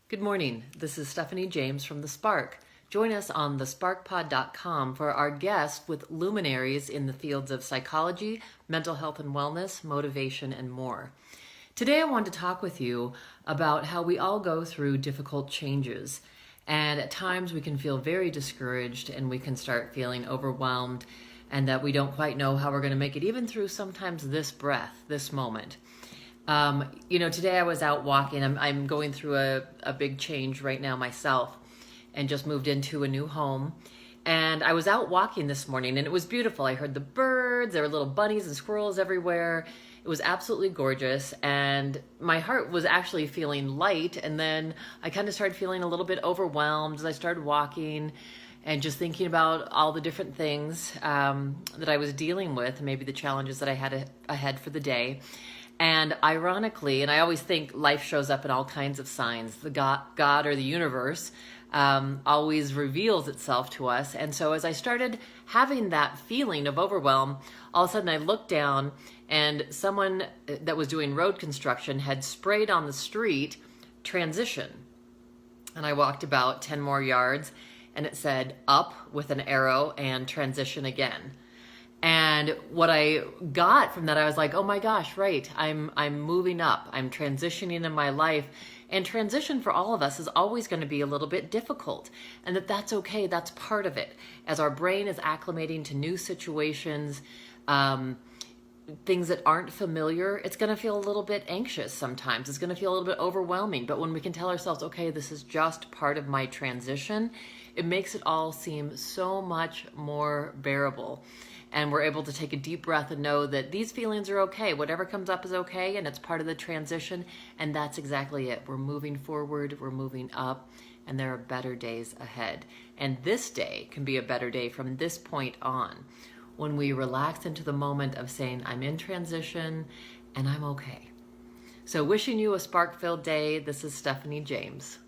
Good morning. This is Stephanie James from The Spark. Join us on thesparkpod.com for our guests with luminaries in the fields of psychology, mental health and wellness, motivation, and more. Today I want to talk with you about how we all go through difficult changes. And at times we can feel very discouraged and we can start feeling overwhelmed and that we don't quite know how we're going to make it even through sometimes this breath, this moment. Today I was out walking. I'm going through a big change right now myself and just moved into a new home. And I was out walking this morning and it was beautiful. I heard the birds, there were little bunnies and squirrels everywhere. It was absolutely gorgeous and my heart was actually feeling light. And then I kind of started feeling a little bit overwhelmed as I started walking and just thinking about all the different things that I was dealing with, maybe the challenges that I had ahead for the day. And ironically, and I always think life shows up in all kinds of signs, the God or the universe always reveals itself to us. And so as I started having that feeling of overwhelm, all of a sudden I looked down and someone that was doing road construction had sprayed on the street transition. And I walked about 10 more yards and it said up with an arrow and transition again. And what I got from that, I was like, oh my gosh, right. I'm moving up. I'm transitioning in my life. And transition for all of us is always going to be a little bit difficult. And that's okay. That's part of it. As our brain is acclimating to new situations, things that aren't familiar, it's going to feel a little bit anxious sometimes. It's going to feel a little bit overwhelming. But when we can tell ourselves, okay, this is just part of my transition, it makes it all seem so much more bearable. And we're able to take a deep breath and know that these feelings are okay. Whatever comes up is okay, and it's part of the transition. And that's exactly it. We're moving forward, we're moving up, and there are better days ahead. And this day can be a better day from this point on, when we relax into the moment of saying, I'm in transition and I'm okay. So wishing you a spark-filled day. This is Stephanie James.